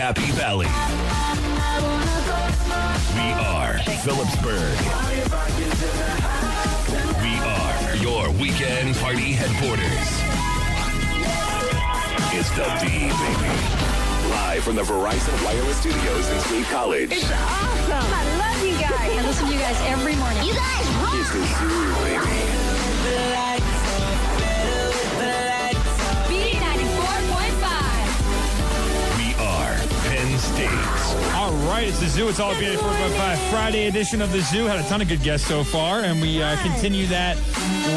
Happy Valley. We are Phillipsburg. We are your weekend party headquarters. It's the B, baby. Live from the Verizon Wireless Studios in State College. It's awesome. I love you guys. I listen to you guys every morning. You guys rock. It's the Zoo, baby. B94.5. We are Penn State. All right, it's the Zoo. It's all B94.5 Friday edition of the Zoo. Had a ton of good guests so far, and we continue that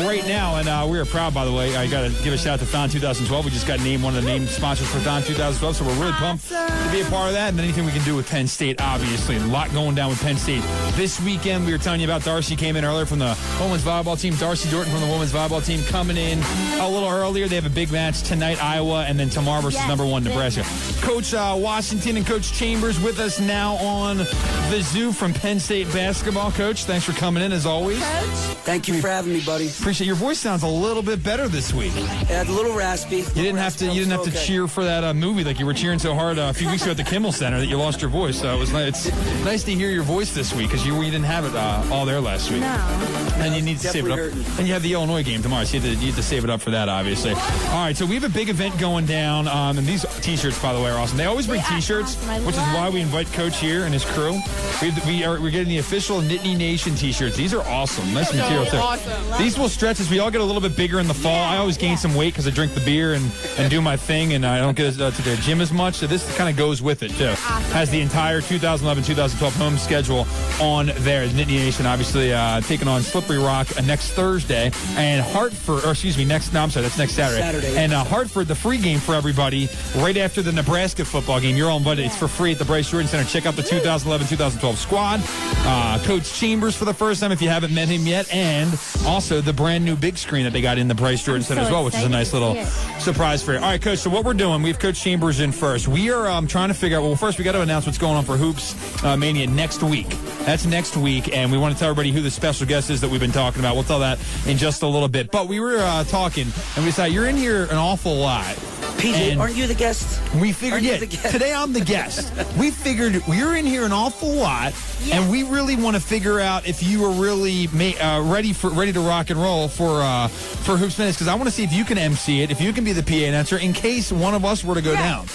right now. And we are proud, by the way. I got to give a shout out to Thon 2012. We just got named one of the main sponsors for Thon 2012, so we're really pumped to be a part of that. And anything we can do with Penn State, obviously. A lot going down with Penn State. This weekend, we were telling you about Darcy came in earlier from the women's volleyball team. Darcy Dorton from the women's volleyball team coming in a little earlier. They have a big match tonight, Iowa, and then tomorrow versus number 1 Nebraska. Coach Washington and Coach Chambers with us now on the Zoo from Penn State basketball. Coach, thanks for coming in as always. Coach? Thank you for having me, buddy. Appreciate your voice. Sounds a little bit better this week. Yeah, a little raspy. You didn't have to cheer for that movie like you were cheering so hard a few weeks ago at the Kimmel Center that you lost your voice. So it's nice to hear your voice this week because you didn't have it all there last week. No. And you need to save it up. And you have the Illinois game tomorrow, so you have to save it up for that, obviously. All right, so we have a big event going down. And these T-shirts, by the way, are awesome. They always bring T-shirts, which is why we invite Coach here and his crew. We're getting the official Nittany Nation T-shirts. These are awesome. Nice material too. Awesome. These will stretch as we all get a little bit bigger in the fall. I always gain some weight because I drink the beer and do my thing, and I don't get to the gym as much. So this kind of goes with it too. Has the entire 2011-2012 home schedule on there. Nittany Nation obviously taking on Slippery Rock next Thursday, and Hartford, that's next Saturday. And Hartford, the free game for everybody right after the Nebraska football game. You're all invited. It's for free at the Bryce Jordan Center. Check out the 2011-2012 squad. Coach Chambers for the first time if you haven't met him yet, and also the brand new big screen that they got in the Bryce Jordan Center as well, which is a nice little surprise for you. All right, Coach, so what we're doing, we have Coach Chambers in first. We are trying to figure out, well, first we got to announce what's going on for Hoops Mania next week. That's next week, and we want to tell everybody who the special guest is that we've been talking about. We'll tell that in just a little bit. But we were talking, and we decided you're in here an awful lot. PJ, aren't you the guest? We figured, today I'm the guest. We figured you're in here an awful lot, and we really want to figure out if you are really ready to rock and roll for Hoops Minutes, because I want to see if you can MC it, if you can be the PA announcer in case one of us were to go down.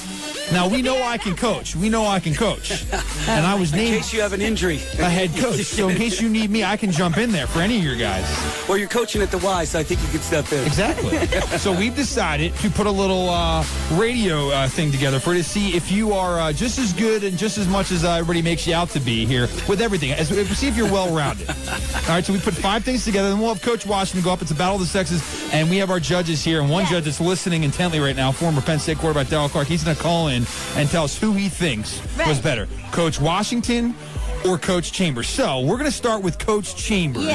Now, we know I can coach. And I was named... In case you have an injury. A head coach. So in case you need me, I can jump in there for any of your guys. Well, you're coaching at the Y, so I think you could step in. Exactly. So we've decided to put a little radio thing together for you to see if you are just as good and just as much as everybody makes you out to be here with everything. See if you're well-rounded. All right, so we put 5 things together, then we'll have Coach Washington go up. It's a battle of the sexes, and we have our judges here, and one judge that's listening intently right now, former Penn State quarterback Darryl Clark. He's going to call in and tell us who he thinks was better, Coach Washington or Coach Chambers. So we're going to start with Coach Chambers.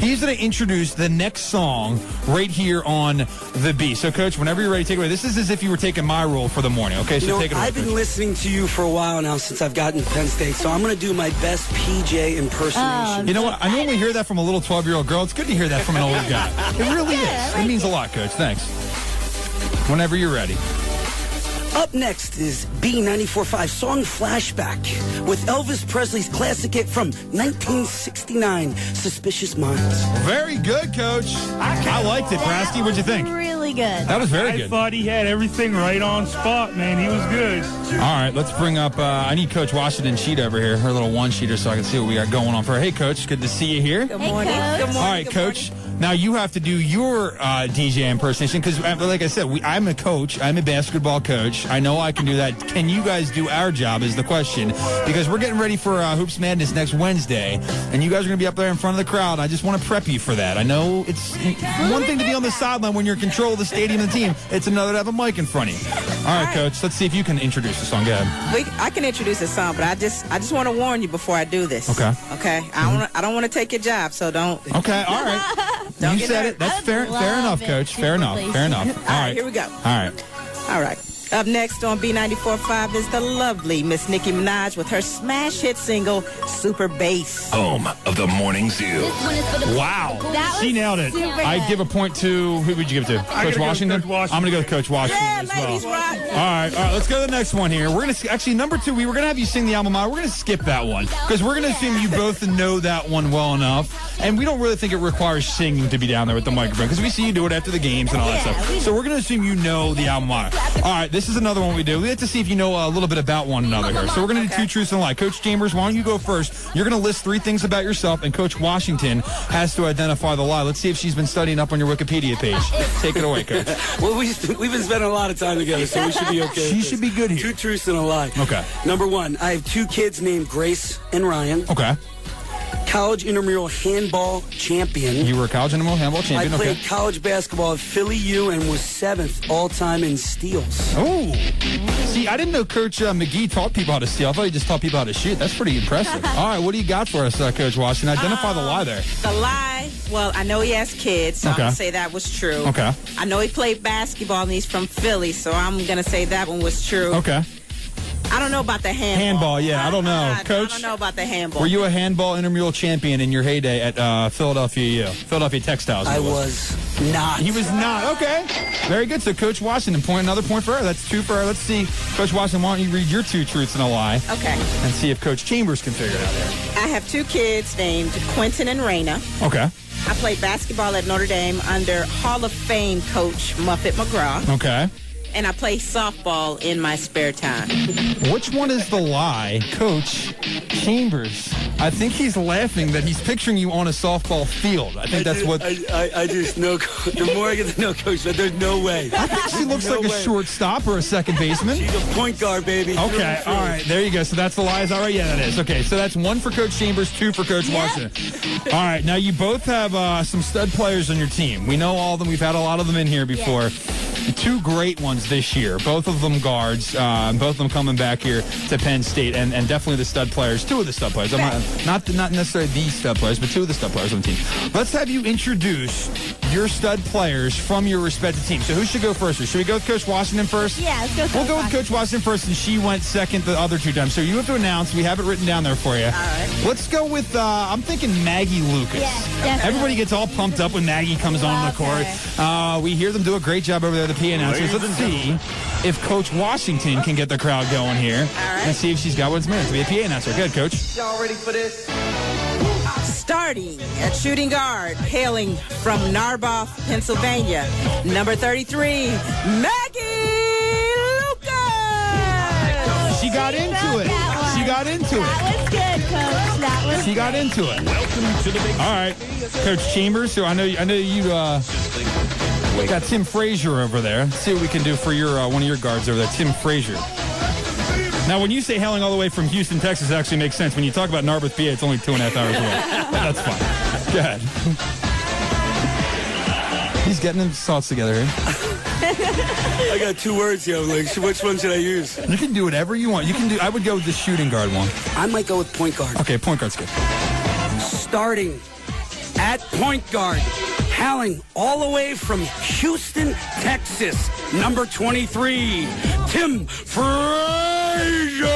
He's going to introduce the next song right here on the B. So, Coach, whenever you're ready, take it away. This is as if you were taking my role for the morning, okay? So take it away, I've been Coach. listening to you for a while now since I've gotten to Penn State, so I'm going to do my best PJ impersonation. You know what? I normally hear that from a little 12-year-old girl. It's good to hear that from an older guy. It really is. It means a lot, Coach. Thanks. Whenever you're ready. Up next is B94.5 song Flashback with Elvis Presley's classic hit from 1969, Suspicious Minds. Very good, Coach. I liked it, Brasky. What'd you think? Really good. That was very I good. thought he had everything right on spot, man. He was good. All right, let's bring up, I need Coach Washington sheet over here, her little one-sheeter, so I can see what we got going on for her. Hey, Coach, good to see you here. Good morning. Good morning. All right, Coach. Now you have to do your DJ impersonation because, like I said, I'm a coach. I'm a basketball coach. I know I can do that. Can you guys do our job is the question, because we're getting ready for Hoops Madness next Wednesday, and you guys are going to be up there in front of the crowd. I just want to prep you for that. I know it's one thing to be on the sideline when you're in control of the stadium and the team. It's another to have a mic in front of you. All right, Coach, let's see if you can introduce the song. Go ahead. I can introduce a song, but I just want to warn you before I do this. Okay. Okay. I don't want to take your job, so don't. Okay, all right. You said it. That's fair enough, Coach. Fair enough. All right. Here we go. All right. All right. Up next on B94.5 is the lovely Miss Nicki Minaj with her smash hit single, Super Bass. Home of the Morning Zoo. Wow. That She was nailed it. super I good. give a point to, who would you give it to? Coach Washington? Coach Washington. I'm going to go with Coach Washington Yeah, as well. ladies rock. All right, let's go to the next one here. We're going to, actually, number 2, we were going to have you sing the alma mater. We're going to skip that one because we're going to assume you both know that one well enough. And we don't really think it requires singing to be down there with the microphone because we see you do it after the games and all that stuff. So we're going to assume you know the alma mater. All right, this is another one we do. We have to see if you know a little bit about one another here. So we're going to do 2 truths and a lie. Coach Chambers, why don't you go first? You're going to list 3 things about yourself, and Coach Washington has to identify the lie. Let's see if she's been studying up on your Wikipedia page. Take it away, Coach. Well, we've been spending a lot of time together, so we should be okay. She should be good here. 2 truths and a lie. Okay. Number 1, I have 2 kids named Grace and Ryan. Okay. College intramural handball champion. You were a college intramural handball I champion. played Okay. college basketball at Philly U and was 7th all-time in steals. Oh. See, I didn't know Coach McGee taught people how to steal. I thought he just taught people how to shoot. That's pretty impressive. All right, what do you got for us, Coach Washington? Identify the lie there. The lie, well, I know he has kids, so I'm Okay. going to say that was true. Okay. I know he played basketball and he's from Philly, so I'm going to say that one was true. Okay. I don't know about the handball. Handball, yeah, I don't know. Coach? I don't know about the handball. Were you a handball intramural champion in your heyday at Philadelphia Textiles? I was not. He was not. Okay. Very good. So Coach Washington, another point for her. That's 2 for her. Let's see. Coach Washington, why don't you read your 2 truths and a lie? Okay. And see if Coach Chambers can figure it out there. I have 2 kids named Quentin and Raina. Okay. I played basketball at Notre Dame under Hall of Fame coach Muffet McGraw. Okay. And I play softball in my spare time. Which one is the lie? Coach Chambers. I think he's laughing that he's picturing you on a softball field. I think that's what... I just know. The more I get to know Coach, there's no way. I think she looks like a shortstop or a second baseman. She's a point guard, baby. Okay, all right, there you go. So that's the lie. Is that right? Yeah, that is. Okay, so that's 1 for Coach Chambers, 2 for Coach Washington. All right, now you both have some stud players on your team. We know all of them. We've had a lot of them in here before. 2 great ones this year, both of them guards, both of them coming back here to Penn State, and definitely the stud players, 2 of the stud players. I'm not necessarily the stud players, but 2 of the stud players on the team. Let's have you introduce your stud players from your respective teams. So who should go first? Should we go with Coach Washington first? Yeah, let's go. We'll go with Coach Washington first, and she went second the other 2 times. So you have to announce. We have it written down there for you. All right. Let's go with, I'm thinking Maggie Lucas. Yeah, definitely. Everybody gets all pumped up when Maggie comes on the court. We hear them do a great job over there, the PA announcers. Let's see if Coach Washington can get the crowd going here and see if she's got what it's meant to be a PA announcer. Good, Coach. Y'all ready for this? Starting at shooting guard, hailing from Narberth, Pennsylvania, number 33, Maggie Lucas. She got into it. She got into it. That was good, Coach. That was She got into it. Welcome to the big... All right, Coach Chambers. So I know you got Tim Frazier over there. Let's see what we can do for your one of your guards over there, Tim Frazier. Now, when you say hailing all the way from Houston, Texas, it actually makes sense. When you talk about Narberth, PA, it's only 2.5 hours away. But that's fine. Go ahead. He's getting his thoughts together here. I got 2 words here. Like, which one should I use? You can do whatever you want. You can do. I would go with the shooting guard one. I might go with point guard. Okay, point guard's good. Starting at point guard, hailing all the way from Houston, Texas, number 23, Tim Frazier.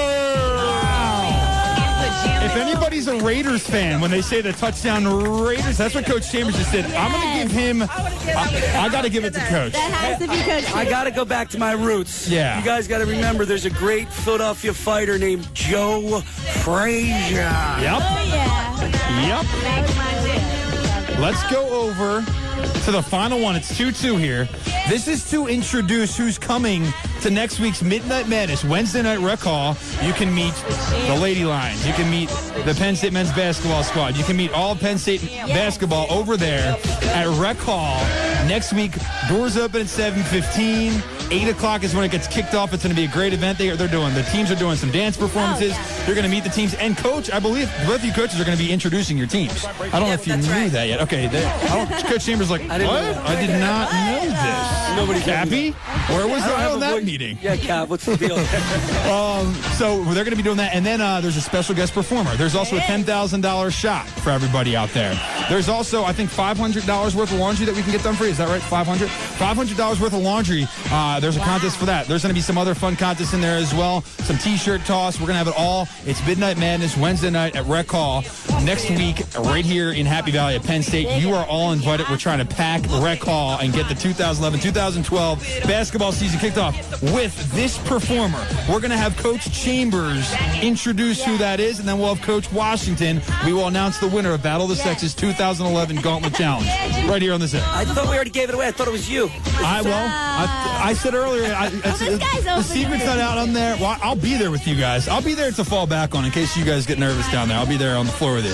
If anybody's a Raiders fan, when they say the touchdown Raiders, that's what Coach Chambers just did. I'm going to give him, I got to give it to Coach. That has to be Coach. I got to go back to my roots. Yeah. You guys got to remember there's a great Philadelphia fighter named Joe Frazier. Yep. Oh, yeah. Yep. That was mine, too. Let's go over to the final one. It's 2-2 here. This is to introduce who's coming to next week's Midnight Madness, Wednesday Night Rec Hall. You can meet the Lady Lions. You can meet the Penn State men's basketball squad. You can meet all Penn State basketball over there at Rec Hall next week. Doors open at 7:15. 8 o'clock is when it gets kicked off. It's going to be a great event. The teams are doing some dance performances. They're going to meet the teams. And, Coach, I believe both of you coaches are going to be introducing your teams. I don't know if you knew that yet. Okay. Coach Chambers like, what? I did not know this. Nobody Cappy? Where was I on that meeting? Yeah, Cap, what's the deal? So they're going to be doing that. And then there's a special guest performer. There's also a $10,000 shot for everybody out there. There's also, I think, $500 worth of laundry that we can get done for you. Is that right? $500 worth of laundry there's a contest for that. There's going to be some other fun contests in there as well. Some T-shirt toss. We're going to have it all. It's Midnight Madness Wednesday night at Rec Hall. Next week, right here in Happy Valley at Penn State. You are all invited. We're trying to pack Rec Hall and get the 2011-2012 basketball season kicked off with this performer. We're going to have Coach Chambers introduce who that is, and then we'll have Coach Washington. We will announce the winner of Battle of the Sexes 2011 Gauntlet Challenge right here on this. I thought we already gave it away. I thought it was you. I said earlier, the secret's not out on there. Well, I'll be there with you guys. I'll be there to fall back on in case you guys get nervous down there. I'll be there on the floor with you.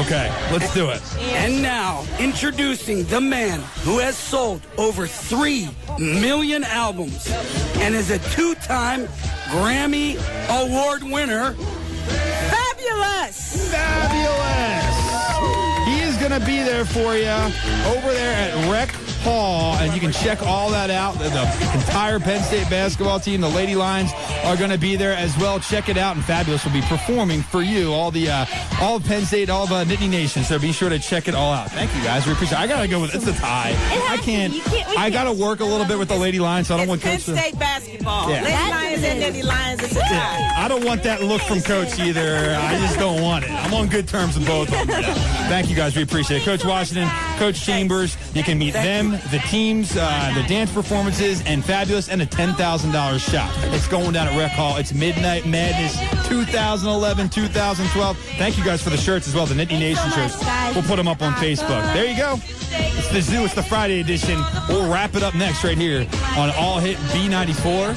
Okay, let's do it. And now, introducing the man who has sold over 3 million albums and is a 2-time Grammy Award winner. Fabulous! He is going to be there for you over there at Rec Hall, and you can check all that out. The entire Penn State basketball team, the Lady Lions, are going to be there as well. Check it out, and Fabulous will be performing for you, all of Penn State, all of Nittany Nation. So be sure to check it all out. Thank you, guys. We appreciate it. I got to go with it's a tie. I got to work a little bit with the Lady Lions, so I don't want Penn Coach to. State basketball. Yeah. Lady Lions and Lady Lions is a tie. I don't want that look from Coach either. I just don't want it. I'm on good terms with both of them. Thank you, guys. We appreciate it. Coach Washington, Coach Chambers, you can meet them, the teams, the dance performances, and Fabulous, and a $10,000 shot. It's going down at Rec Hall. It's Midnight Madness 2011-2012. Thank you guys for the shirts as well, the Nittany Nation shirts. We'll put them up on Facebook. There you go. It's the Zoo. It's the Friday edition. We'll wrap it up next right here on All Hit B94.5.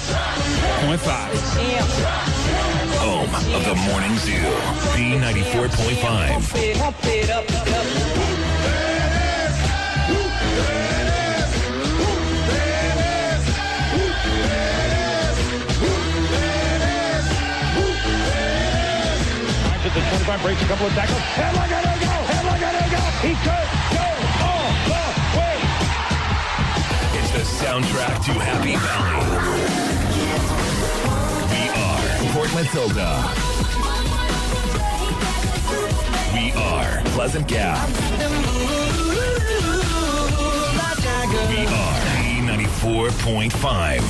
Home of the Morning Zoo. B94.5. The 25 breaks a couple of tackles. Headlock, go! He could go all the way. It's the soundtrack to Happy Valley. We are Port Matilda. We are Pleasant Gap. We are B94.5.